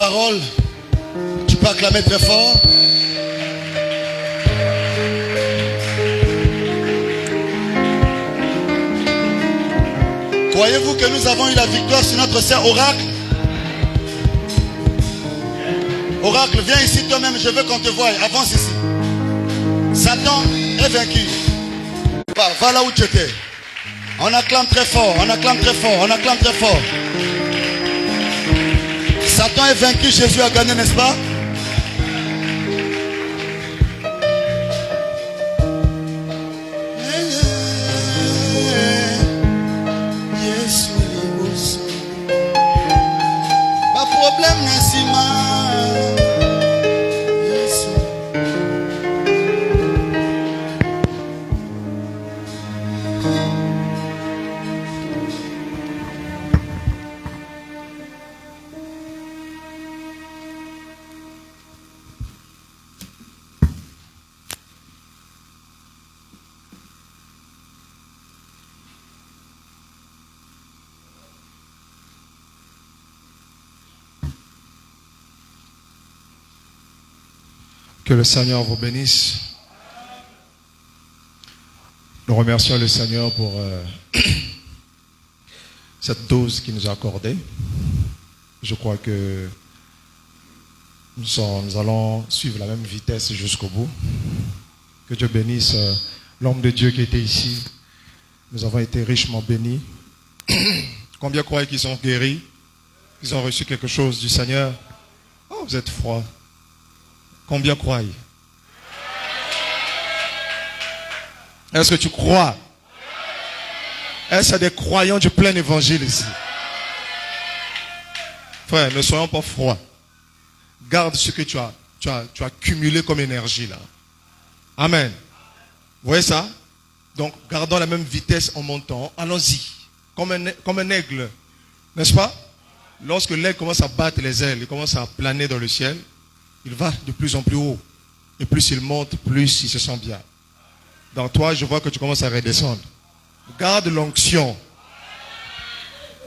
Parole, tu peux acclamer très fort. Croyez-vous que nous avons eu la victoire sur notre sœur Oracle? Oracle, viens ici toi-même, je veux qu'on te voie. Avance ici. Satan est vaincu. Va là où tu étais. On acclame très fort, on acclame très fort, on acclame très fort. Satan est vaincu, Jésus a gagné, n'est-ce pas? Pas problème, Nassima. Que le Seigneur vous bénisse. Nous remercions le Seigneur pour cette dose qu'il nous a accordée. Je crois que nous allons suivre la même vitesse jusqu'au bout. Que Dieu bénisse l'homme de Dieu qui était ici. Nous avons été richement bénis. Combien croient qu'ils sont guéris? Ils ont reçu quelque chose du Seigneur? Oh, vous êtes froid. Combien croient? Est-ce que tu crois? Est-ce qu'il y a des croyants du plein évangile ici? Frère, ne soyons pas froids. Garde ce que tu as cumulé comme énergie là. Amen. Vous voyez ça? Donc, gardons la même vitesse en montant. Allons-y. Comme un aigle. N'est-ce pas? Lorsque l'aigle commence à battre les ailes, il commence à planer dans le ciel, il va de plus en plus haut. Et plus il monte, plus il se sent bien. Dans toi, je vois que tu commences à redescendre. Garde l'onction.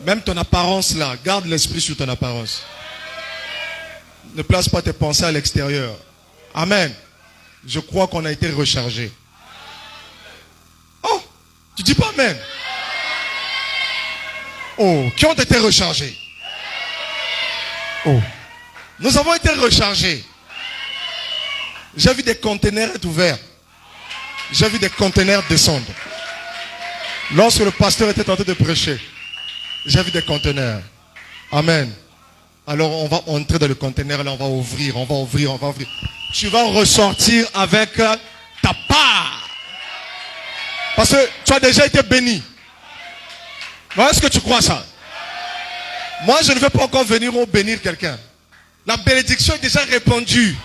Même ton apparence là, garde l'esprit sur ton apparence. Ne place pas tes pensées à l'extérieur. Amen. Je crois qu'on a été rechargé. Oh, tu dis pas amen. Oh, qui ont été rechargés? Oh. Nous avons été rechargés. J'ai vu des conteneurs être ouverts. J'ai vu des conteneurs descendre. Lorsque le pasteur était en train de prêcher, j'ai vu des conteneurs. Amen. Alors on va entrer dans le conteneur, là on va ouvrir. Tu vas ressortir avec ta part. Parce que tu as déjà été béni. Est-ce que tu crois ça? Moi je ne vais pas encore venir bénir quelqu'un. La bénédiction est déjà répandue.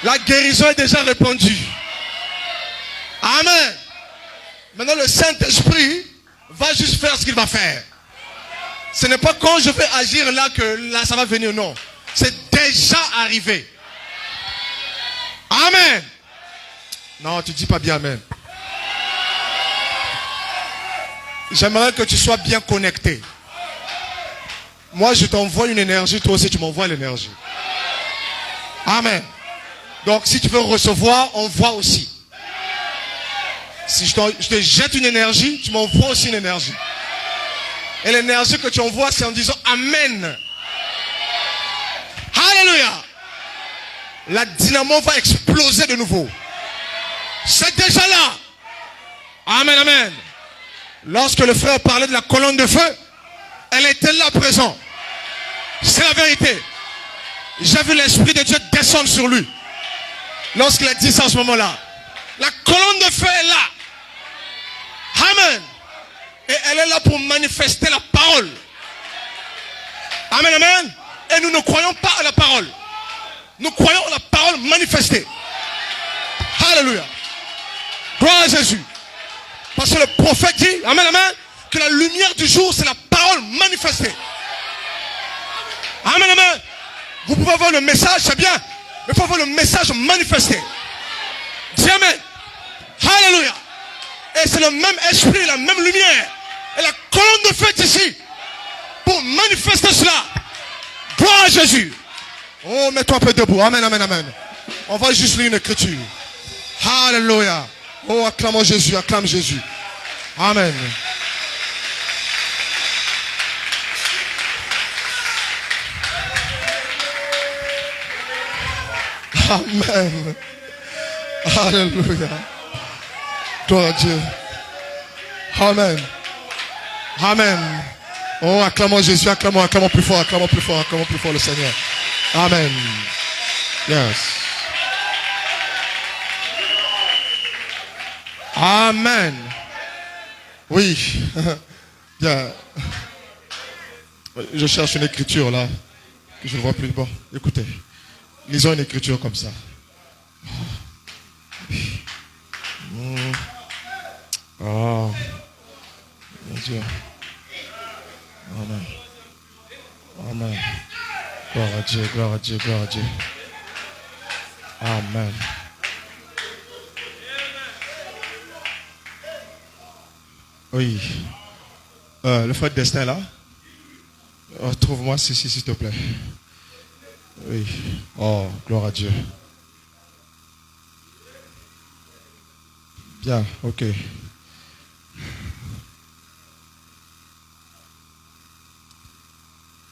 La guérison est déjà répandue. Amen. Maintenant le Saint-Esprit va juste faire ce qu'il va faire. Ce n'est pas quand je vais agir là que là ça va venir, non. C'est déjà arrivé. Amen. Non, tu dis pas bien amen. J'aimerais que tu sois bien connecté. Moi, je t'envoie une énergie, toi aussi, tu m'envoies l'énergie. Amen. Donc, si tu veux recevoir, envoie aussi. Si je te jette une énergie, tu m'envoies aussi une énergie. Et l'énergie que tu envoies, c'est en disant Amen. Alléluia. La dynamo va exploser de nouveau. C'est déjà là. Amen, amen. Lorsque le frère parlait de la colonne de feu, elle était là présent. C'est la vérité. J'ai vu l'Esprit de Dieu descendre sur lui. Lorsqu'il a dit ça à ce moment-là. La colonne de feu est là. Amen. Et elle est là pour manifester la parole. Amen, amen. Et nous ne croyons pas à la parole. Nous croyons à la parole manifestée. Alléluia. Gloire à Jésus. Parce que le prophète dit, amen, amen, que la lumière du jour, c'est la parole manifestée. Amen, amen. Vous pouvez avoir le message, c'est bien. Mais il faut avoir le message manifesté. Dis amen. Alléluia. Et c'est le même esprit, la même lumière. Et la colonne de feu est ici. Pour manifester cela. Gloire à Jésus. Oh, mets-toi un peu debout. Amen, amen, amen. On va juste lire une écriture. Alléluia. Oh, acclamons Jésus, acclame Jésus. Amen. Amen. Alléluia. Gloire à Dieu. Amen. Amen. Oh, acclamons Jésus, acclamons plus fort, acclamons plus fort le Seigneur. Amen. Yes. Amen. Oui. Bien. Je cherche une écriture là, que je ne vois plus. Bon, écoutez. Lisons une écriture comme ça. Oh. Mon Dieu. Amen. Amen. Gloire à Dieu, gloire à Dieu, gloire à Dieu. Amen. Oui. Le frère Destin là. Trouve-moi ceci, s'il te plaît. Oui. Oh, gloire à Dieu. Bien, ok.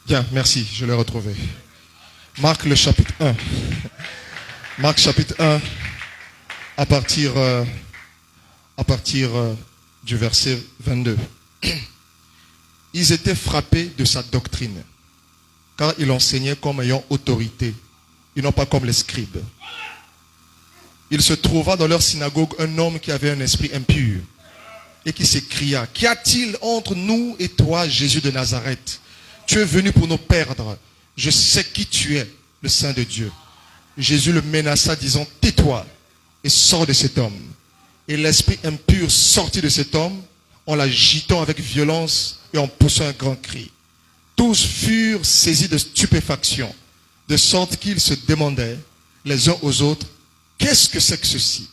Bien, merci, je l'ai retrouvé. Marc le chapitre 1. Marc chapitre 1, à partir du verset 22. Ils étaient frappés de sa doctrine, car il enseignait comme ayant autorité, et non pas comme les scribes. Il se trouva dans leur synagogue un homme qui avait un esprit impur, et qui s'écria: qu'y a-t-il entre nous et toi, Jésus de Nazareth? Tu es venu pour nous perdre. Je sais qui tu es, le Saint de Dieu. Jésus le menaça, disant: tais-toi et sors de cet homme. Et l'esprit impur sortit de cet homme, en l'agitant avec violence et en poussant un grand cri. Tous furent saisis de stupéfaction, de sorte qu'ils se demandaient les uns aux autres: qu'est-ce que c'est que ceci?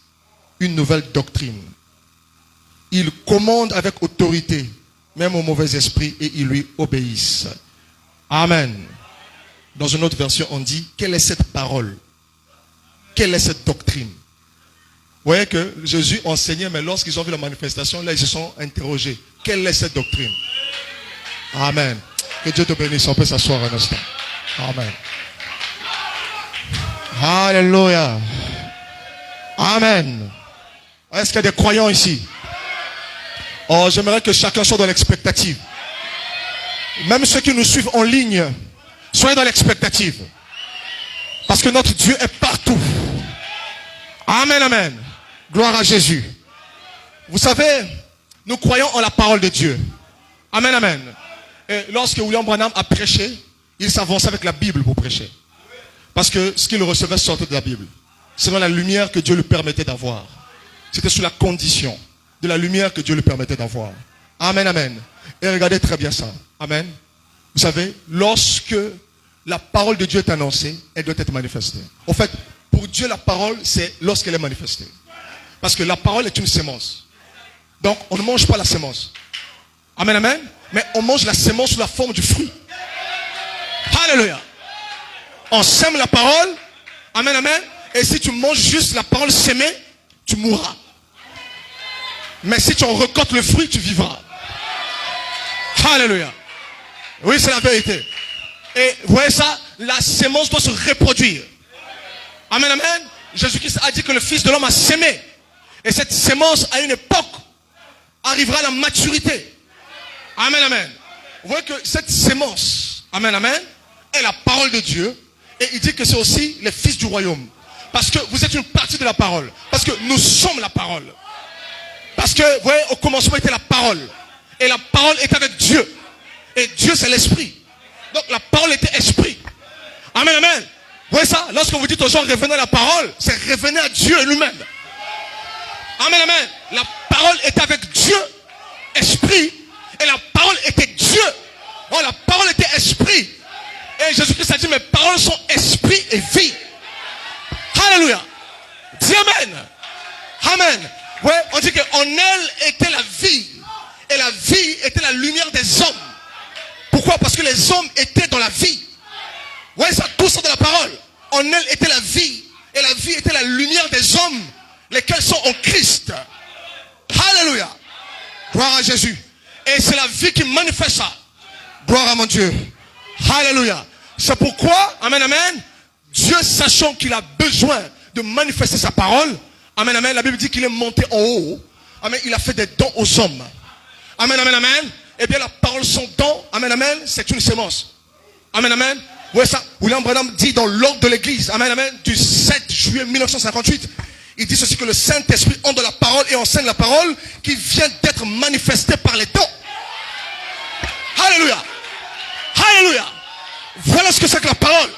Une nouvelle doctrine. Il commande avec autorité, même aux mauvais esprits, et ils lui obéissent. Amen. Dans une autre version, on dit: quelle est cette parole? Quelle est cette doctrine? Vous voyez que Jésus enseignait, mais lorsqu'ils ont vu la manifestation, là, ils se sont interrogés. Quelle est cette doctrine? Amen. Que Dieu te bénisse. On peut s'asseoir un instant. Amen. Alléluia. Amen. Est-ce qu'il y a des croyants ici? Oh, j'aimerais que chacun soit dans l'expectative. Même ceux qui nous suivent en ligne, soyez dans l'expectative. Parce que notre Dieu est partout. Amen, amen. Gloire à Jésus. Vous savez, nous croyons en la parole de Dieu. Amen, amen. Et lorsque William Branham a prêché, il s'avançait avec la Bible pour prêcher. Parce que ce qu'il recevait sortait de la Bible. Selon la lumière que Dieu lui permettait d'avoir. C'était sous la condition de la lumière que Dieu lui permettait d'avoir. Amen, amen. Et regardez très bien ça. Amen. Vous savez, lorsque la parole de Dieu est annoncée, elle doit être manifestée. En fait, pour Dieu, la parole, c'est lorsqu'elle est manifestée. Parce que la parole est une sémence. Donc, on ne mange pas la sémence. Amen, amen. Mais on mange la sémence sous la forme du fruit. Alléluia. On sème la parole. Amen, amen. Et si tu manges juste la parole sémée, tu mourras. Mais si tu en récoltes le fruit, tu vivras. Alléluia. Oui, c'est la vérité. Et vous voyez ça, la sémence doit se reproduire. Amen, amen. Jésus-Christ a dit que le Fils de l'homme a sémé. Et cette sémence, à une époque, arrivera à la maturité. Amen, amen. Vous voyez que cette sémence, amen, amen, est la parole de Dieu. Et il dit que c'est aussi les fils du royaume. Parce que vous êtes une partie de la parole. Parce que nous sommes la parole. Parce que, vous voyez, au commencement était la parole. Et la parole était avec Dieu. Et Dieu, c'est l'esprit. Donc la parole était esprit. Amen, amen. Vous voyez ça? Lorsque vous dites aux gens revenez à la parole, c'est revenez à Dieu lui-même. Amen, amen. La parole était avec Dieu, esprit. Et la parole était Dieu. Oh, la parole était esprit. Et Jésus-Christ a dit mes paroles sont esprit et vie. Alléluia. Dis amen. Amen. Ouais, on dit qu'en elle était la vie. Et la vie était la lumière des hommes. Pourquoi? Parce que les hommes étaient dans la vie. voyez ça, tout sort de la parole. En elle était la vie. Et la vie était la lumière des hommes, lesquels sont en Christ. Alléluia. Gloire à Jésus. Et c'est la vie qui manifeste ça. Gloire à mon Dieu. Alléluia. C'est pourquoi, amen, amen, Dieu, sachant qu'il a besoin de manifester sa parole, amen, amen, la Bible dit qu'il est monté en haut. Amen, il a fait des dons aux hommes. Amen, amen, amen. Eh bien, la parole, son don, amen, amen, c'est une sémence. Amen, amen. Vous voyez ça? William Branham dit dans l'ordre de l'église, amen, amen, du 7 juillet 1958, il dit ceci, que le Saint-Esprit onde la parole et enseigne la parole qui vient d'être manifestée par les dons. Alléluia. Alléluia. Voilà ce que c'est que la parole.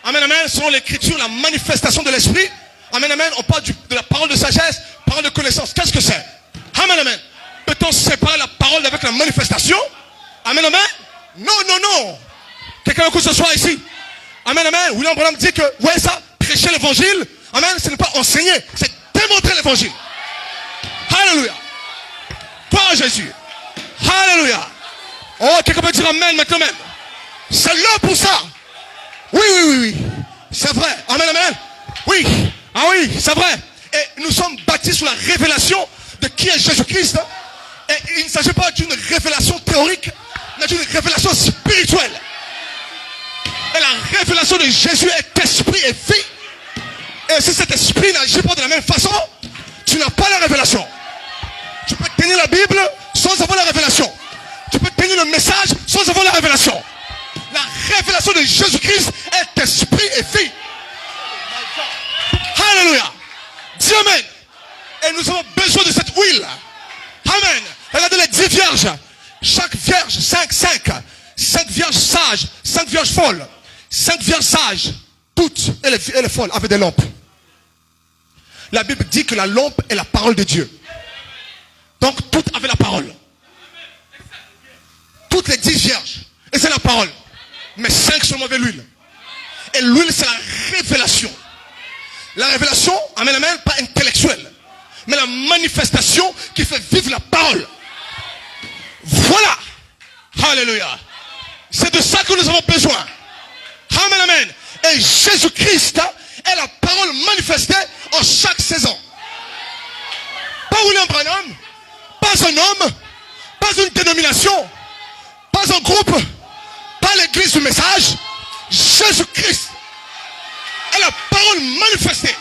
Amen, amen. Selon l'écriture, la manifestation de l'esprit. Amen, amen. On parle de la parole de sagesse, parole de connaissance. Qu'est-ce que c'est? Amen, amen. Peut-on séparer la parole avec la manifestation? Amen, amen. Non, non, non. Quelqu'un écoute ce soir ici. Amen, amen. William Branham dit que, ouais, ça, prêcher l'évangile, amen, ce n'est pas enseigner, c'est démontrer l'évangile. Alléluia. Gloire à Jésus. Alléluia. Oh, quelqu'un peut dire amen maintenant même. C'est là pour ça. Oui, oui, oui, oui. C'est vrai. Amen, amen. Oui. Ah oui, c'est vrai. Et nous sommes bâtis sur la révélation de qui est Jésus-Christ. Et il ne s'agit pas d'une révélation théorique, mais d'une révélation spirituelle. Et la révélation de Jésus est esprit et vie. Et si cet esprit n'agit pas de la même façon, tu n'as pas la révélation. Tu peux tenir la Bible sans avoir la révélation. Tu peux tenir le message sans avoir la révélation. La révélation de Jésus-Christ est esprit et vie. Alléluia. Dis amen. Et nous avons besoin de cette huile. Amen. Regardez les 10 vierges. Chaque vierge, 5. 5 vierges sages, 5 vierges folles. 5 vierges sages, toutes, et les folles, avaient des lampes. La Bible dit que la lampe est la parole de Dieu. Donc, toutes avaient la parole. Toutes les 10 vierges. Et c'est la parole. Mais 5 seulement avaient l'huile. Et l'huile, c'est la révélation. La révélation, amen, amen, pas intellectuelle. Mais la manifestation qui fait vivre la parole. Voilà. Alléluia. C'est de ça que nous avons besoin. Amen, amen. Et Jésus-Christ est la parole manifestée en chaque saison. Pas William Branham, pas un homme, pas une dénomination, pas un groupe, pas l'église du message. Jésus-Christ est la parole manifestée.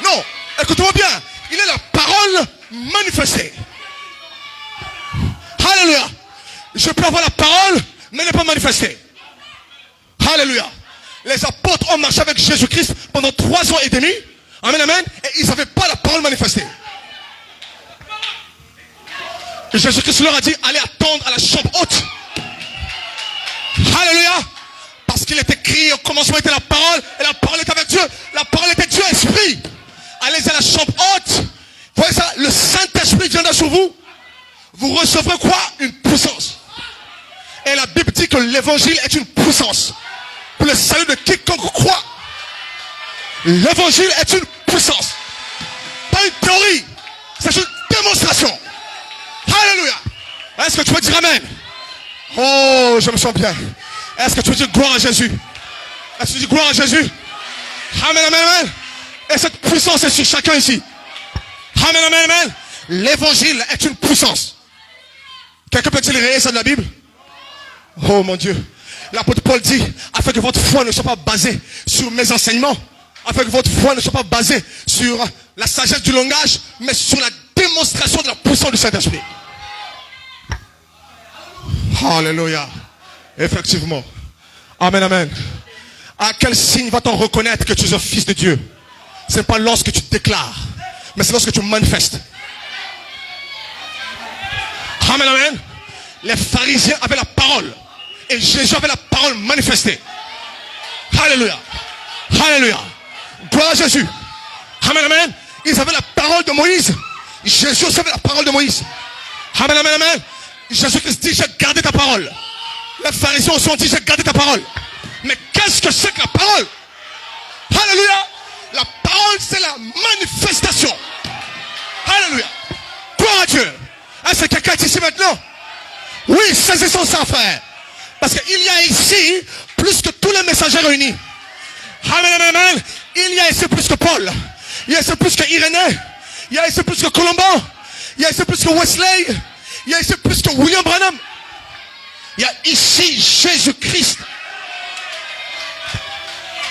Non, écoutez-moi bien. Il est la parole manifestée. Alléluia. Je peux avoir la parole, mais n'est pas manifestée. Alléluia. Les apôtres ont marché avec Jésus-Christ pendant 3 ans et demi. Amen, amen. Et ils n'avaient pas la parole manifestée. Et Jésus-Christ leur a dit, allez attendre à la chambre haute. Alléluia. Parce qu'il est écrit, au commencement était la parole, et la parole était avec Dieu. La parole était Dieu, esprit. Allez à la chambre haute. Vous voyez ça, le Saint-Esprit viendra sur vous. Vous recevrez quoi? Une puissance. Et la Bible dit que l'évangile est une puissance. Pour le salut de quiconque croit. L'évangile est une puissance. Pas une théorie. C'est une démonstration. Alléluia. Est-ce que tu peux dire amen? Oh, je me sens bien. Est-ce que tu peux dire gloire à Jésus? Est-ce que tu dis gloire à Jésus? Amen, amen, amen. Et cette puissance est sur chacun ici. Amen, amen, amen. L'évangile est une puissance. Quelqu'un peut-il réer ça de la Bible? Oh mon Dieu. L'apôtre Paul dit, afin que votre foi ne soit pas basée sur mes enseignements, afin que votre foi ne soit pas basée sur la sagesse du langage, mais sur la démonstration de la puissance du Saint-Esprit. Alléluia. Effectivement. Amen, amen. À quel signe va-t-on reconnaître que tu es un fils de Dieu? Ce n'est pas lorsque tu déclares, mais c'est lorsque tu manifestes. Amen, amen. Les pharisiens avaient la parole. Et Jésus avait la parole manifestée. Alléluia. Alléluia. Gloire à Jésus. Amen, amen. Ils avaient la parole de Moïse. Jésus aussi avait la parole de Moïse. Amen, amen, amen. Jésus-Christ dit, j'ai gardé ta parole. Les pharisiens aussi ont dit, j'ai gardé ta parole. Mais qu'est-ce que c'est que la parole? Alléluia. La parole, c'est la manifestation. Alléluia. Gloire à Dieu. Est-ce que quelqu'un est ici maintenant? Oui, saisissons ça, frère. Parce qu'il y a ici, plus que tout tous les messagers réunis. Amen, amen, amen. Il y a ici plus que Paul. Il y a ici plus que Irénée. Il y a ici plus que Colombo. Il y a ici plus que Wesley. Il y a ici plus que William Branham. Il y a ici Jésus-Christ.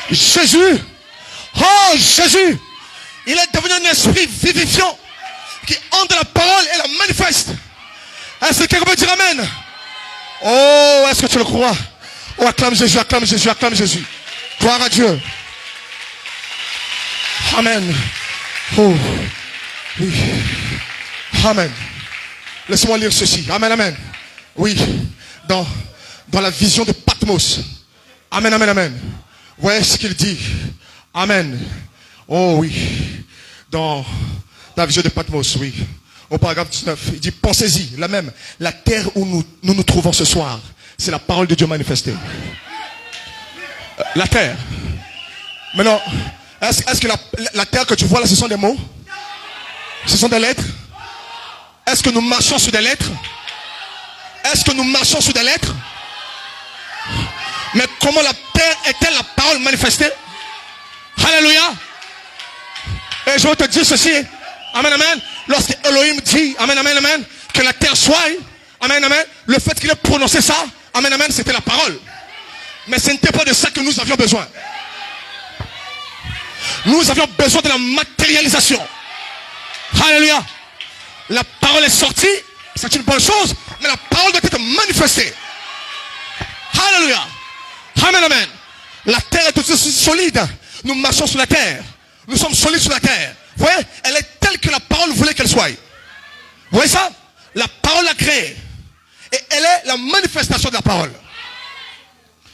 Jésus. Oh, Jésus. Il est devenu un esprit vivifiant qui entre dans la parole et la manifeste. Est-ce que quelqu'un peut dire amen? Oh, est-ce que tu le crois? Oh, acclame Jésus, acclame Jésus, acclame Jésus. Gloire à Dieu. Amen. Oh, oui. Amen. Laissez-moi lire ceci. Amen, amen. Oui, dans la vision de Patmos. Amen, amen, amen. Voyez ce qu'il dit. Amen. Oh oui. Dans la vision de Patmos, oui. Au paragraphe 19, il dit, pensez-y, la même. La terre où nous trouvons ce soir, c'est la parole de Dieu manifestée. La terre. Maintenant, est-ce que la terre que tu vois là, ce sont des mots? Ce sont des lettres? Est-ce que nous marchons sur des lettres? Est-ce que nous marchons sur des lettres? Mais comment la terre est-elle la parole manifestée? Alléluia. Et je vais te dire ceci. Amen, amen. Lorsque Elohim dit, amen, amen, amen, que la terre soit, amen, amen, le fait qu'il ait prononcé ça, amen, amen, c'était la parole. Mais ce n'était pas de ça que nous avions besoin. Nous avions besoin de la matérialisation. Alléluia. La parole est sortie, c'est une bonne chose, mais la parole doit être manifestée. Alléluia. Amen, amen. La terre est aussi solide. Nous marchons sur la terre. Nous sommes solides sur la terre. Vous voyez, elle est telle que la parole voulait qu'elle soit. Vous voyez ça? La parole l'a créée. Et elle est la manifestation de la parole.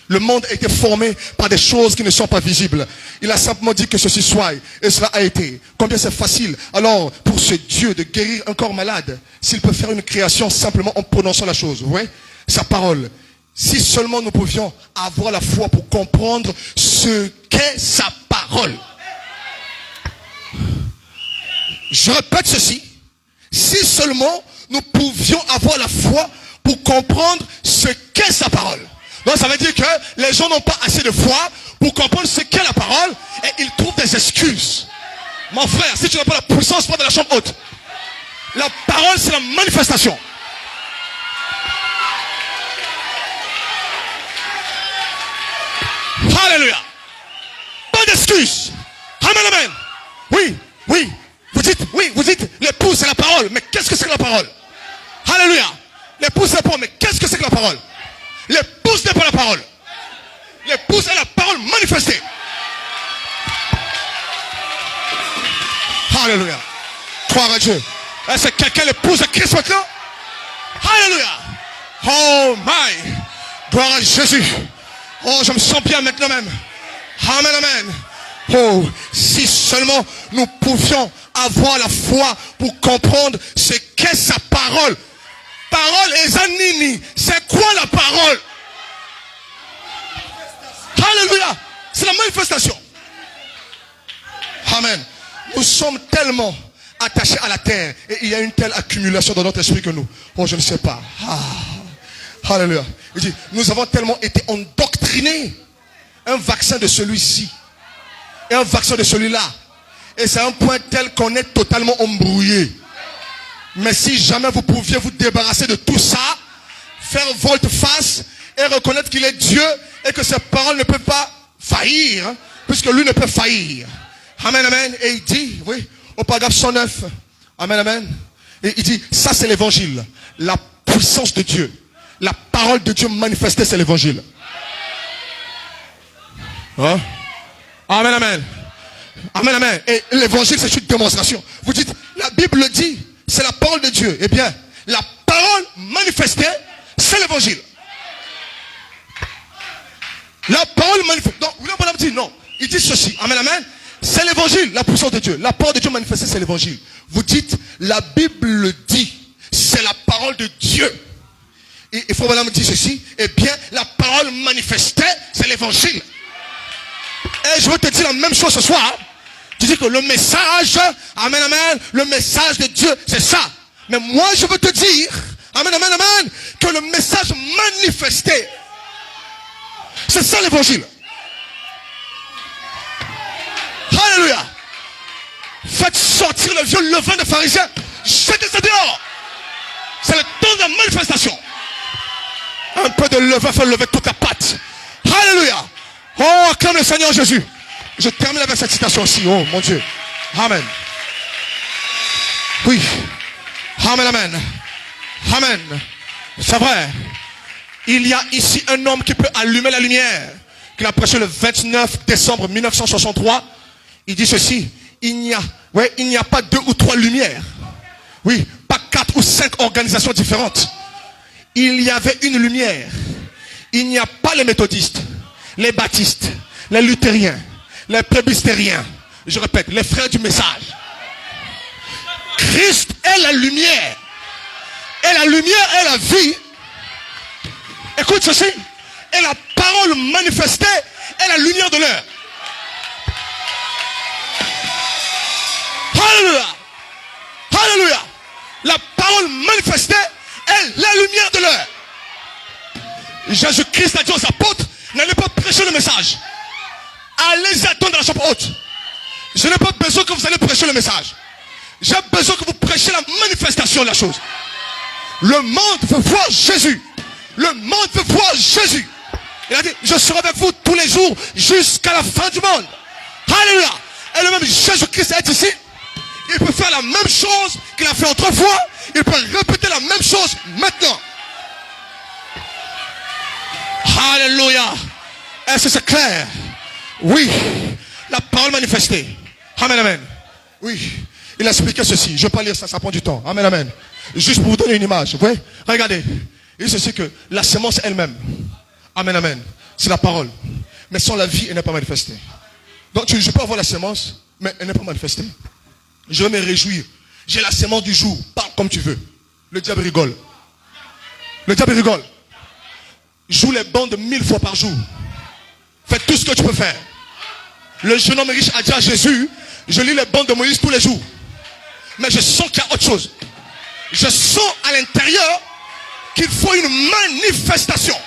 Le monde a été formé par des choses qui ne sont pas visibles. Il a simplement dit que ceci soit, et cela a été. Combien c'est facile alors pour ce Dieu de guérir un corps malade, s'il peut faire une création simplement en prononçant la chose. Vous voyez? Sa parole. Si seulement nous pouvions avoir la foi pour comprendre ce qu'est sa parole. Je répète ceci. Si seulement nous pouvions avoir la foi pour comprendre ce qu'est sa parole. Donc ça veut dire que les gens n'ont pas assez de foi pour comprendre ce qu'est la parole et ils trouvent des excuses. Mon frère, si tu n'as pas la puissance, pas de la chambre haute. La parole, c'est la manifestation. Alléluia. Pas d'excuses. Amen, amen. Oui, oui. Vous dites, l'épouse c'est la parole. Mais qu'est-ce que c'est que la parole? Alléluia. L'épouse c'est la parole. Mais qu'est-ce que c'est que la parole? L'épouse n'est pas la parole. L'épouse est la parole manifestée. Alléluia. Croire à Dieu. Est-ce que quelqu'un l'épouse de Christ maintenant? Alléluia. Oh my. Gloire à Jésus. Oh, je me sens bien maintenant même. Amen, amen. Oh, si seulement nous pouvions avoir la foi pour comprendre ce qu'est sa parole. Parole et zanini. C'est quoi la parole? Alléluia. C'est la manifestation. Amen. Nous sommes tellement attachés à la terre et il y a une telle accumulation dans notre esprit que nous. Oh, je ne sais pas. Alléluia. Il dit, nous avons tellement été endoctrinés. Un vaccin de celui-ci et un vaccin de celui-là. Et c'est un point tel qu'on est totalement embrouillé. Mais si jamais vous pouviez vous débarrasser de tout ça, faire volte-face et reconnaître qu'il est Dieu et que ses paroles ne peuvent pas faillir, hein, puisque lui ne peut faillir. Amen, amen. Et il dit, oui, au paragraphe 109, amen, amen. Et il dit, ça c'est l'évangile. La puissance de Dieu. La parole de Dieu manifestée, c'est l'évangile. Hein? Amen, amen. Amen, amen. Et l'évangile, c'est une démonstration. Vous dites, la Bible le dit, c'est la parole de Dieu. Eh bien, la parole manifestée, c'est l'évangile. La parole manifestée. Donc, William Branham dit non. Il dit ceci. Amen, amen. C'est l'évangile, la puissance de Dieu. La parole de Dieu manifestée, c'est l'évangile. Vous dites, la Bible le dit, c'est la parole de Dieu. Et Frère Branham dit ceci. Eh bien, la parole manifestée, c'est l'évangile. Et je veux te dire la même chose ce soir. Tu dis que le message, amen, amen, le message de Dieu, c'est ça. Mais moi, je veux te dire, amen, amen, amen, que le message manifesté, c'est ça l'évangile. Faites sortir le vieux levain des pharisiens. Jetez ça dehors. C'est le temps de la manifestation. Un peu de levain fait lever toute la pâte. Alléluia. Oh, acclame le Seigneur Jésus. Je termine avec cette citation aussi. Oh, mon Dieu. Amen. Oui. Amen, amen. Amen. C'est vrai. Il y a ici un homme qui peut allumer la lumière. Qu'il a prêché le 29 décembre 1963. Il dit ceci. Il n'y a pas 2 ou 3 lumières. Oui, pas 4 ou 5 organisations différentes. Il y avait une lumière. Il n'y a pas les méthodistes, les baptistes, les luthériens, les presbytériens. Je répète, les frères du message. Christ est la lumière. Et la lumière est la vie. Écoute ceci. Et la parole manifestée est la lumière de l'heure. Alléluia. Alléluia. La parole manifestée est la lumière de l'heure. Jésus-Christ a dit aux apôtres, n'allez pas prêcher le message. Allez attendre dans la chambre haute. Je n'ai pas besoin que vous allez prêcher le message. J'ai besoin que vous prêchiez la manifestation de la chose. Le monde veut voir Jésus. Le monde veut voir Jésus. Il a dit, je serai avec vous tous les jours jusqu'à la fin du monde. Alléluia. Et le même Jésus-Christ est ici. Il peut faire la même chose qu'il a fait autrefois. Il peut répéter la même chose maintenant. Alléluia. Est-ce que c'est clair? Oui. La parole manifestée. Amen, amen. Oui. Il a expliqué ceci. Je ne vais pas lire ça, ça prend du temps. Amen, amen. Juste pour vous donner une image. Vous voyez? Regardez. Il dit ceci que la semence elle-même. Amen, amen. C'est la parole. Mais sans la vie, elle n'est pas manifestée. Donc je peux avoir la semence, mais elle n'est pas manifestée. Je vais me réjouir. J'ai la semence du jour. Parle comme tu veux. Le diable rigole. Le diable rigole. Joue les bandes 1000 fois par jour. Fais tout ce que tu peux faire. Le jeune homme riche a dit à Jésus, je lis les bandes de Moïse tous les jours. Mais je sens qu'il y a autre chose. Je sens à l'intérieur qu'il faut une manifestation.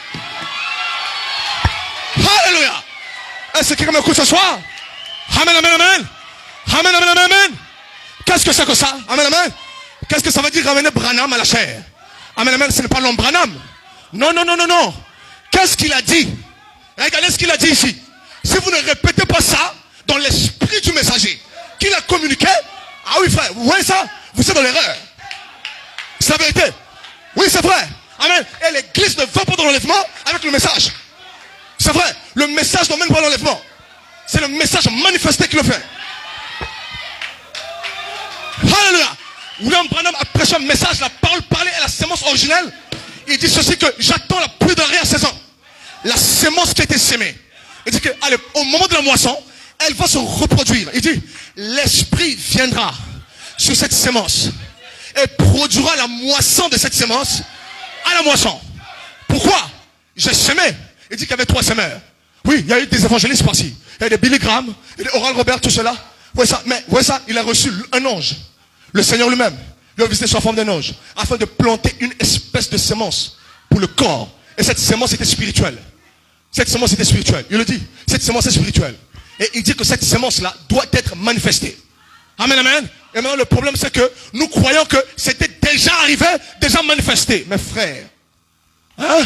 Alléluia. Est-ce que quelqu'un m'écoute ce soir? Amen, amen, amen. Amen, amen, amen, amen. Qu'est-ce que c'est que ça? Amen, amen. Qu'est-ce que ça veut dire ramener Branham à la chair? Amen, amen, ce n'est pas l'homme Branham. Non, non, non, non, non. Qu'est-ce qu'il a dit? Regardez ce qu'il a dit ici. Si vous ne répétez pas ça dans l'esprit du messager qu'il a communiqué, ah oui frère, vous voyez ça? Vous êtes dans l'erreur. C'est la vérité. Oui, c'est vrai. Amen. Et l'église ne va pas dans l'enlèvement avec le message. C'est vrai. Le message n'emmène pas l'enlèvement. C'est le message manifesté qui le fait. Alléluia. William Branham a prêché un message, la parole parlée est la sémence originelle. Il dit ceci que j'attends la pluie de rien à 16 ans. La sémence qui a été sémée. Il dit qu'au moment de la moisson, elle va se reproduire. Il dit, l'esprit viendra sur cette sémence et produira la moisson de cette sémence à la moisson. Pourquoi? J'ai sémé. Il dit qu'il y avait 3 sémeurs. Oui, il y a eu des évangélistes par-ci. Il y a des Billy Graham, il y a des Oral Robert, tout cela. Voyez ça, mais voyez ça, il a reçu un ange. Le Seigneur lui-même. Il a visité sous la forme d'un ange. Afin de planter une espèce de sémence pour le corps. Et cette sémence était spirituelle. Cette sémence était spirituelle. Il le dit. Cette sémence est spirituelle. Et il dit que cette sémence-là doit être manifestée. Amen, amen. Et maintenant, le problème, c'est que nous croyons que c'était déjà arrivé, déjà manifesté. Mes frères, hein?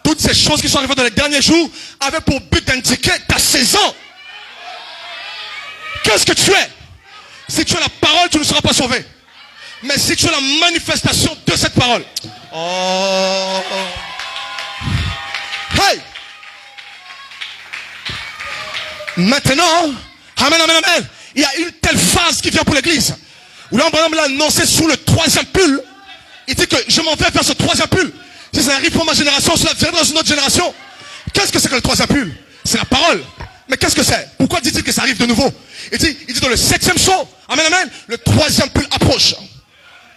Toutes ces choses qui sont arrivées dans les derniers jours avaient pour but d'indiquer ta saison. Qu'est-ce que tu es? Si tu as la parole, tu ne seras pas sauvé. Mais si tu as la manifestation de cette parole. Oh. Hey! Maintenant, amen, amen, amen. Il y a une telle phase qui vient pour l'église. Où là, on l'a annoncé sous le 3e pull. Il dit que je m'en vais vers ce 3e pull. Si ça arrive pour ma génération, cela viendra dans une autre génération. Qu'est-ce que c'est que le 3e pull? C'est la parole. Mais qu'est-ce que c'est? Pourquoi dit-il que ça arrive de nouveau? Il dit dans le 7e saut, amen, amen, le 3e pull approche.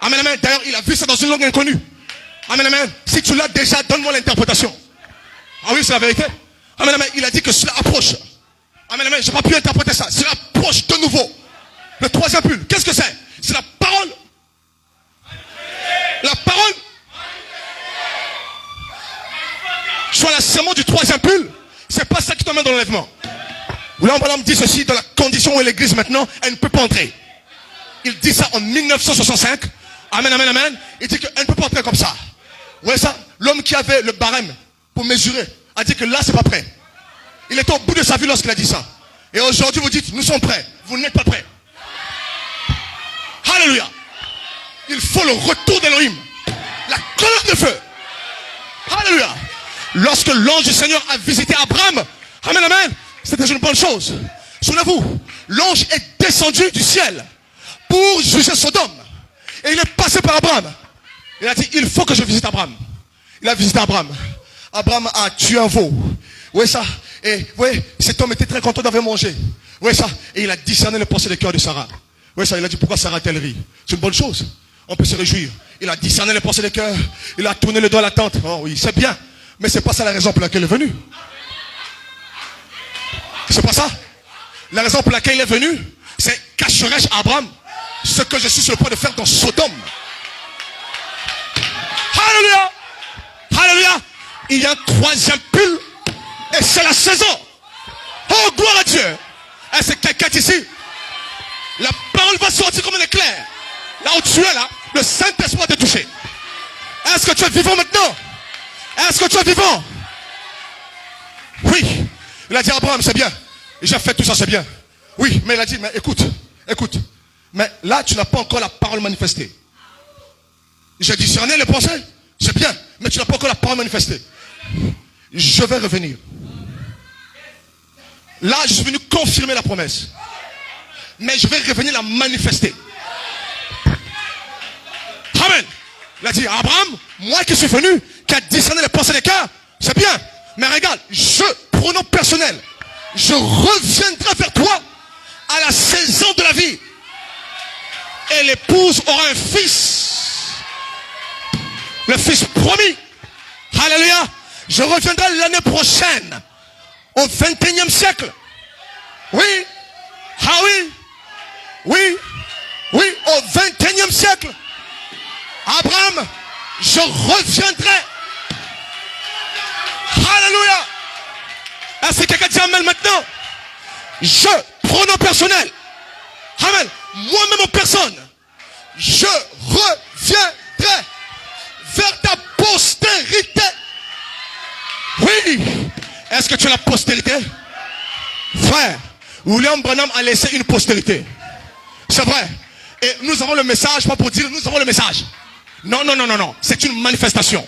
Amen, amen. D'ailleurs, il a vu ça dans une langue inconnue. Amen, amen. Si tu l'as déjà, donne-moi l'interprétation. Ah oui, c'est la vérité. Amen, amen. Il a dit que cela approche. Amen, amen. Je n'ai pas pu interpréter ça. Cela approche de nouveau. Le 3e pull. Qu'est-ce que c'est? C'est la parole. La parole. Soit la sémence du 3e pull. C'est pas ça qui t'emmène dans l'enlèvement. Là, on me dit ceci, dans la condition où est l'église maintenant, elle ne peut pas entrer. il dit ça en 1965. Amen, amen, amen. Il dit qu'elle ne peut pas entrer comme ça. Vous voyez ça? L'homme qui avait le barème pour mesurer a dit que là, c'est pas prêt. Il était au bout de sa vie lorsqu'il a dit ça. Et aujourd'hui, vous dites, nous sommes prêts. Vous n'êtes pas prêts. Alléluia. Il faut le retour d'Élohim. La colonne de feu. Alléluia. Lorsque l'ange du Seigneur a visité Abraham, amen, amen, c'était une bonne chose. Souvenez-vous, l'ange est descendu du ciel pour juger Sodome. Et il est passé par Abraham. Il a dit, il faut que je visite Abraham. Il a visité Abraham. Abraham a tué un veau. Vous voyez ça? Et vous voyez, cet homme était très content d'avoir mangé. Vous voyez ça? Et il a discerné les pensées du cœur de Sarah. Vous voyez ça? Il a dit, pourquoi Sarah a-t-elle ri? C'est une bonne chose. On peut se réjouir. Il a discerné les pensées du cœur. Il a tourné le dos à la tente. Oh oui, c'est bien. Mais c'est pas ça la raison pour laquelle il est venu. C'est pas ça. La raison pour laquelle il est venu, c'est cacherai-je à Abraham ce que je suis sur le point de faire dans Sodome. Alléluia. Alléluia. Il y a un troisième pull et c'est la saison. Oh, gloire à Dieu. Est-ce que quelqu'un ici? La parole va sortir comme un éclair. Là où tu es là, le Saint-Esprit va te toucher. Est-ce que tu es vivant maintenant? Est-ce que tu es vivant? Oui. Il a dit à Abraham, c'est bien. J'ai fait tout ça, c'est bien. Oui, mais il a dit, mais écoute. Mais là, tu n'as pas encore la parole manifestée. J'ai discerné les pensées, c'est bien, mais tu n'as pas encore la parole manifestée. Je vais revenir. Là, je suis venu confirmer la promesse. Mais je vais revenir la manifester. Amen. Il a dit, Abraham, moi qui suis venu, qui a discerné les pensées des cœurs, c'est bien. Mais regarde, pronom personnel, je reviendrai vers toi à la saison de la vie. Et l'épouse aura un fils. Le fils promis. Alléluia. Je reviendrai l'année prochaine. Au 21e siècle. Oui. Ah oui. Oui. Oui. Au 21e siècle. Abraham, je reviendrai. Alléluia. Est-ce que quelqu'un dit amen maintenant? Je, pronom personnel. Amen. Moi-même en personne. Je reviendrai vers ta postérité. Oui. Est-ce que tu as la postérité? Frère, William Branham a laissé une postérité. C'est vrai. Et nous avons le message, pas pour dire nous avons le message. Non. C'est une manifestation.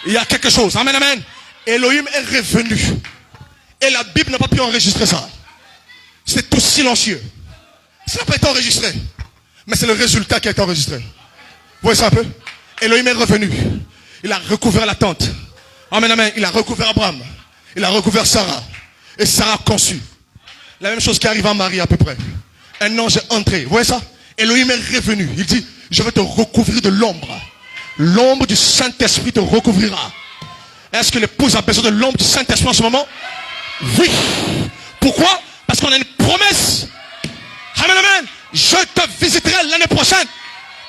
Il y a quelque chose. Amen, amen. Elohim est revenu. Et la Bible n'a pas pu enregistrer ça. C'est tout silencieux. Ça n'a pas été enregistré. Mais c'est le résultat qui a été enregistré. Vous voyez ça un peu? Elohim est revenu. Il a recouvert la tente. Amen, amen. Il a recouvert Abraham. Il a recouvert Sarah. Et Sarah a conçu. La même chose qui arrive à Marie à peu près. Un ange est entré. Vous voyez ça? Elohim est revenu. Il dit, je vais te recouvrir de l'ombre. L'ombre du Saint-Esprit te recouvrira. Est-ce que l'épouse a besoin de l'ombre du Saint-Esprit en ce moment? Oui. Pourquoi? Parce qu'on a une promesse. Amen, amen. Je te visiterai l'année prochaine.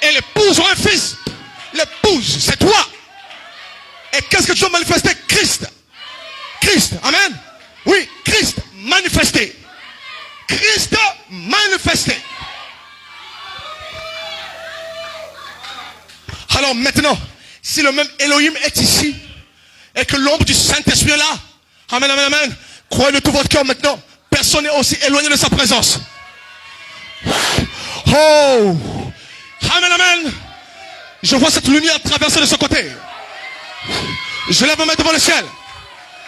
Et l'épouse aura un fils. L'épouse, c'est toi. Et qu'est-ce que tu dois manifester? Christ. Christ. Amen. Oui, Christ manifesté. Christ manifesté. Alors maintenant, si le même Elohim est ici, et que l'ombre du Saint-Esprit est là, amen, amen, amen, croyez de tout votre cœur maintenant, personne n'est aussi éloigné de sa présence. Oh, amen, amen. Je vois cette lumière traverser de ce côté. Je lève ma main devant le ciel.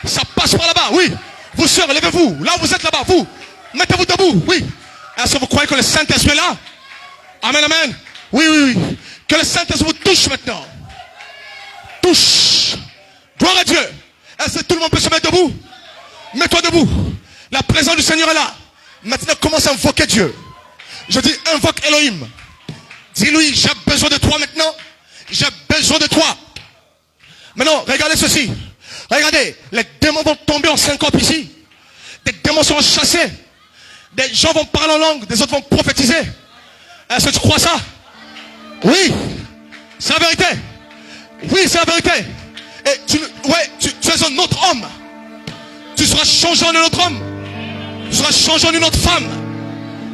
Ça passe par là-bas, oui. Vous sœurs, levez-vous. Là, vous êtes là-bas, vous. Mettez-vous debout, oui. Est-ce que vous croyez que le Saint-Esprit est là? Amen, amen. Oui. Que le Saint-Esprit vous touche maintenant. Touche. Gloire à Dieu. Est-ce que tout le monde peut se mettre debout? Mets-toi debout. La présence du Seigneur est là. Maintenant, commence à invoquer Dieu. Je dis, invoque Elohim. Dis-lui, j'ai besoin de toi maintenant. J'ai besoin de toi. Maintenant, regardez ceci. Regardez, les démons vont tomber en syncope ici. Des démons seront chassés. Des gens vont parler en langue, des autres vont prophétiser. Est-ce que tu crois ça? Oui, c'est la vérité. Oui, c'est la vérité. Et tu es un autre homme. Tu seras changé en un autre homme. Tu seras changé en une autre femme.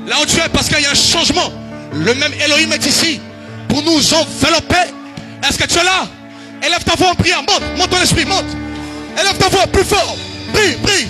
Là où tu es, parce qu'il y a un changement. Le même Elohim est ici pour nous envelopper. Est-ce que tu es là? Élève ta voix en prière. Monte, monte ton esprit, monte. Élève ta voix plus fort. Prie, prie.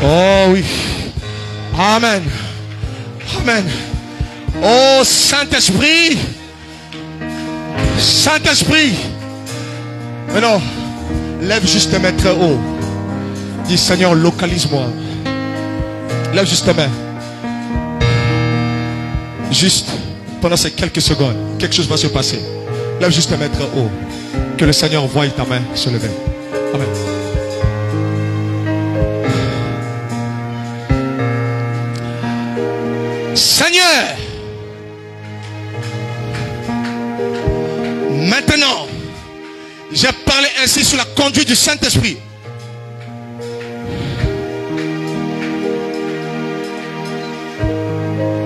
Oh oui. Amen. Amen. Oh Saint-Esprit. Saint-Esprit. Maintenant, lève juste tes mains très haut. Dis Seigneur, localise-moi. Lève juste tes mains. Juste pendant ces quelques secondes, quelque chose va se passer. Lève juste tes mains très haut. Que le Seigneur voie ta main se lever. Amen. Seigneur, maintenant, j'ai parlé ainsi sous la conduite du Saint-Esprit.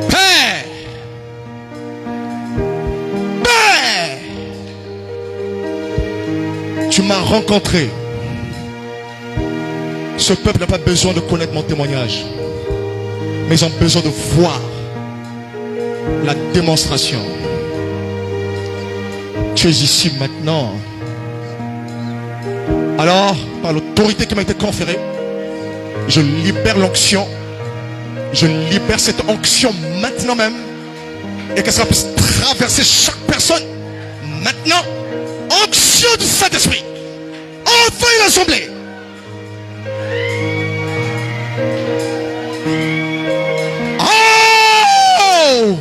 Père, Père, tu m'as rencontré. Ce peuple n'a pas besoin de connaître mon témoignage, mais ils ont besoin de voir la démonstration. Tu es ici maintenant. Alors, par l'autorité qui m'a été conférée, je libère l'onction. Je libère cette onction maintenant même. Et que ça puisse traverser chaque personne. Maintenant, onction du Saint-Esprit. Envahis l'assemblée. Oh!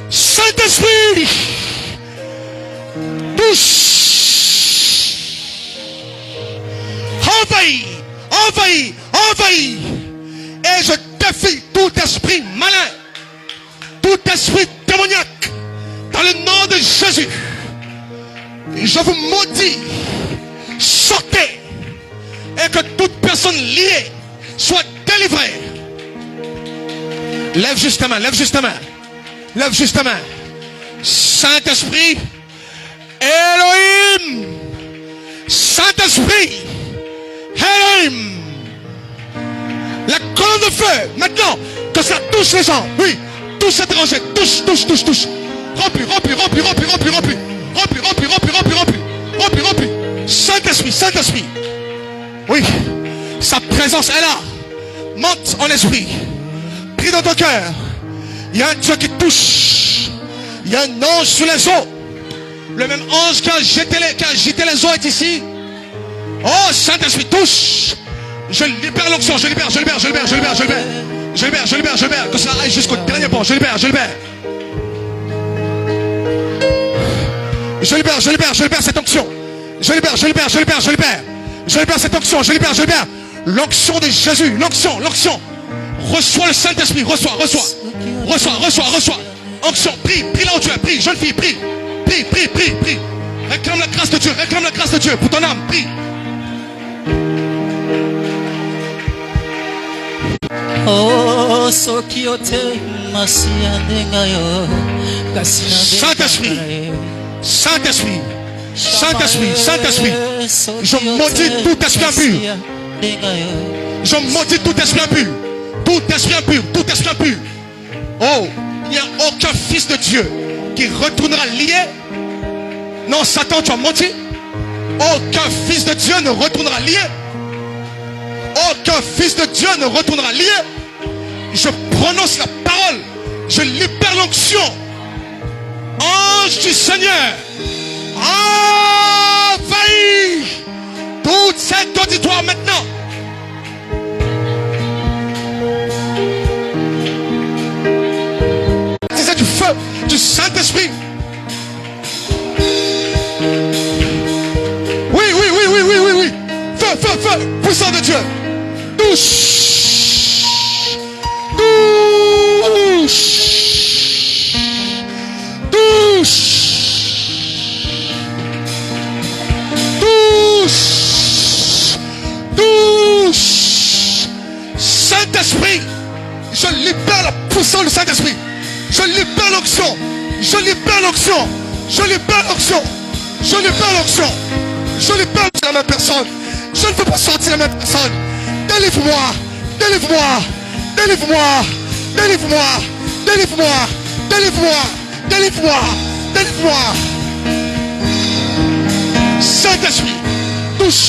Saint-Esprit, touche, envahis, envahis, envahis, et je défie tout esprit malin, tout esprit démoniaque, dans le nom de Jésus. Je vous maudis, sortez, et que toute personne liée soit délivrée. Lève juste ta main, lève juste ta main. Lève juste ta main. Saint-Esprit, Elohim, Saint-Esprit, Elohim, la colonne de feu, maintenant, que ça touche les gens, oui, touche cet étranger, touche, touche, touche, touche, remplis, remplis, remplis, remplis, remplis, remplis, remplis, remplis, remplis, remplis, remplis, remplis, remplis, Saint-Esprit, Saint-Esprit, oui, sa présence est là, monte en esprit, prie dans ton cœur. Il y a un Dieu qui touche. Il y a un ange sur les eaux. Le même ange qui a agité les eaux est ici. Oh, Saint-Esprit, touche. Je libère l'onction. Je libère, je libère, je libère, je libère, je libère. Je libère, je libère, je libère. Que ça aille jusqu'au dernier pont. Je libère, je libère. Je libère, je libère, je libère cette onction. Je libère, je libère, je libère, je libère. Je libère cette onction. Je libère, je libère. L'onction de Jésus. L'onction, l'onction. Reçois le Saint-Esprit, reçois, reçois, reçois, reçois, reçois. Onction, prie, prie là où tu es, prie, jeune fille, prie, prie, prie, prie, prie. Réclame la grâce de Dieu, réclame la grâce de Dieu pour ton âme, prie. Oh, Saint-Esprit, Saint-Esprit, Saint-Esprit, Saint-Esprit, je maudis tout esprit impur. Je maudis tout esprit impur. Tout esprit impur, tout esprit impur. Oh, il n'y a aucun fils de Dieu qui retournera lié. Non, Satan, tu as menti. Aucun fils de Dieu ne retournera lié. Aucun fils de Dieu ne retournera lié. Je prononce la parole. Je libère l'onction. l'ange du Seigneur envahit tout cet auditoire maintenant. C'est du feu du Saint-Esprit. Oui. Feu, puissant de Dieu. Touche. Saint-Esprit, je libère la puissance du Saint-Esprit. Je libère l'onction. Je libère la même personne. Je ne peux pas sortir la même personne. Délivre-moi. Saint-Esprit, touche.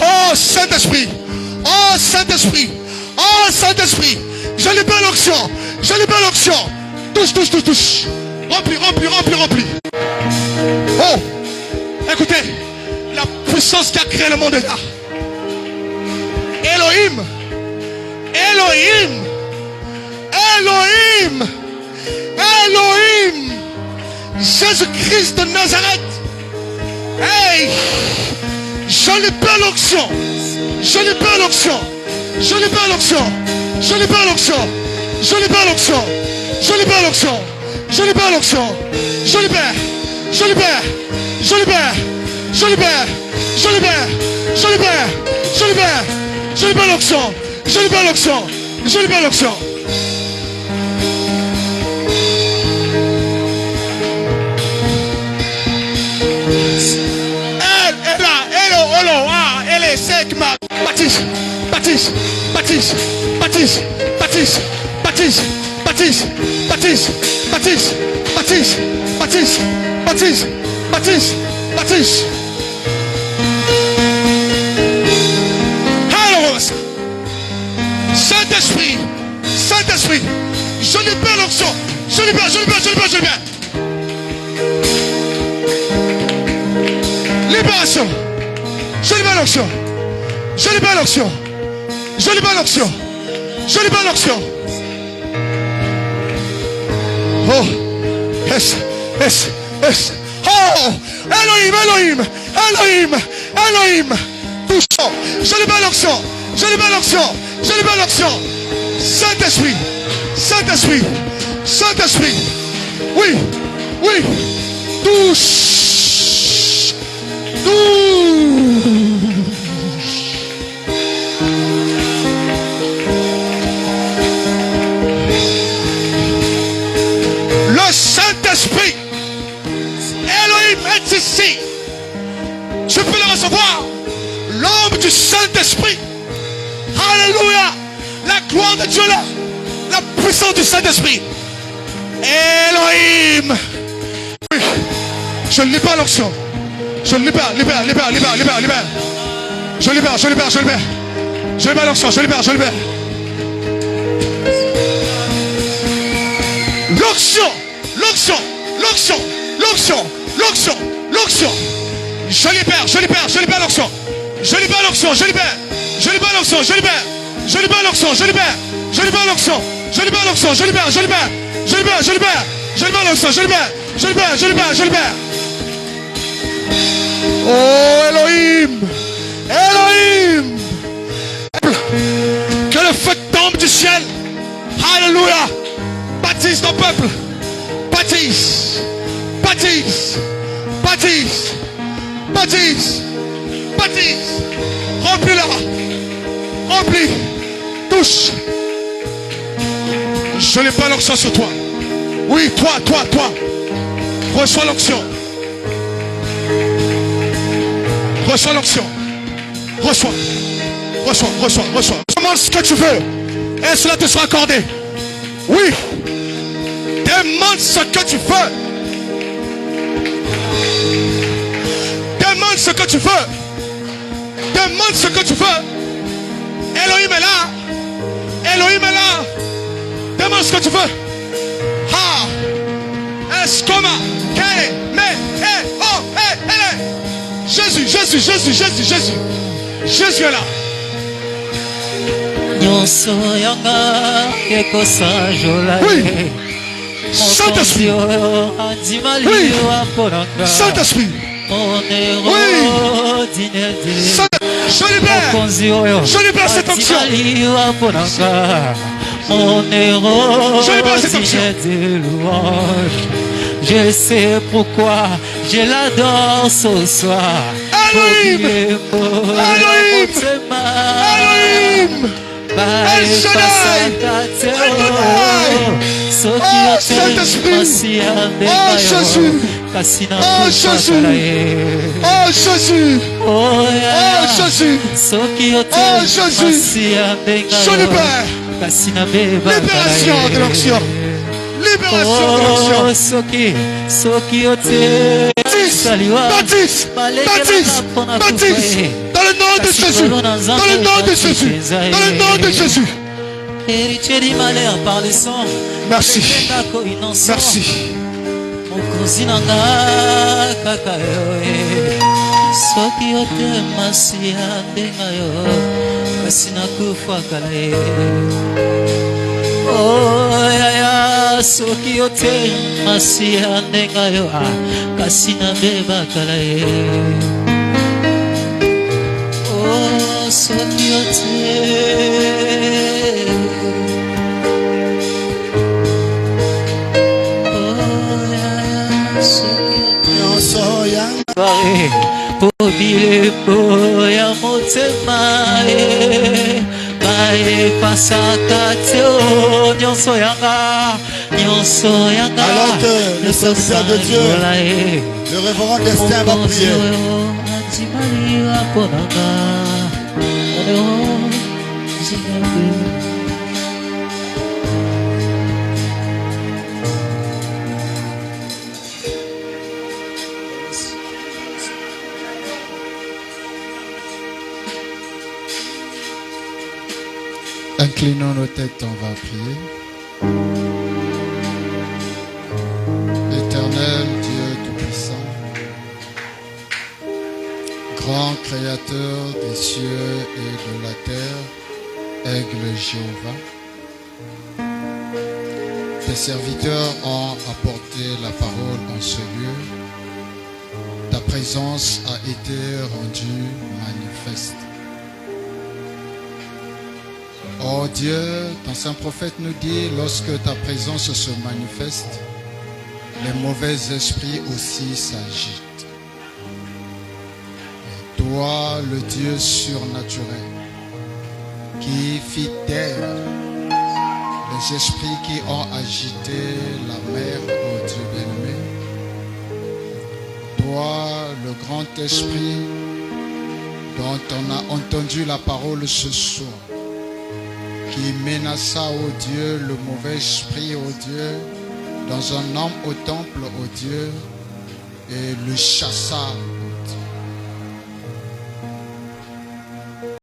Oh Saint-Esprit, je libère l'onction. Touche. Remplis. Oh, écoutez, la puissance qui a créé le monde est là. Elohim, Jésus-Christ de Nazareth. Hey, je libère l'onction. Elle est sec, ma baptise. Saint-Esprit, je libère l'onction. Je libère. Libération. Je libère l'onction. Oh, yes. Oh, Elohim. Touchant. Je libère l'onction. Saint-Esprit. Oui. Touche. Le Saint-Esprit, Elohim est ici. Je peux le recevoir. L'homme du Saint-Esprit. Alléluia. La gloire de Dieu là. La puissance du Saint-Esprit. Elohim. Oui. Je libère l'onction. Je libère. Je libère l'onction. L'onction. Je libère l'onction. Oh Elohim. Que le feu tombe du ciel. Alléluia. Baptise ton peuple. Baptise. Remplis. Touche. Je n'ai pas l'onction sur toi. Oui, toi. Reçois l'onction. Reçois. Demande ce que tu veux. Et cela te sera accordé. Oui. Demande ce que tu veux. tu veux. Demande ce que tu veux. Elohim est là. Elohim est là. Demande ce que tu veux. Ha. Escoma. Kele. Me. Eh. Oh. Eh. Elle. Jésus. Jésus. Jésus. Jésus. Jésus. Jésus est là. Oui. Saint-Esprit. Oui. Saint-Esprit. Oui. Je libère cette onction. Je libère cette onction. Je sais pourquoi je l'adore ce soir. Elohim. Elohim. Elohim. El Shaddai. Oh Saint-Esprit. Oh Jésus. Oh Jésus. Oh Jésus. Oh Jésus. Oh Jésus. Je libère. Libération de l'onction. Libération de l'onction. Baptise. Baptise. Baptise. Dans le nom de Jésus. Dans le nom de Jésus. Dans le nom de Jésus. Merci. Merci. Alors que le serviteur de Dieu, le révérend Destin, va prier. Inclinons nos têtes, on va prier. Éternel Dieu Tout-Puissant, grand Créateur des cieux et de la terre, Aigle Jéhovah, tes serviteurs ont apporté la parole en ce lieu. Ta présence a été rendue manifeste. Oh Dieu, ton saint prophète nous dit, lorsque ta présence se manifeste, les mauvais esprits aussi s'agitent. Et toi, le Dieu surnaturel, qui fit taire les esprits qui ont agité la mer, oh Dieu bien-aimé, toi, le grand esprit dont on a entendu la parole ce soir, qui menaça, oh Dieu, le mauvais esprit, oh Dieu, dans un homme au temple, oh Dieu, et le chassa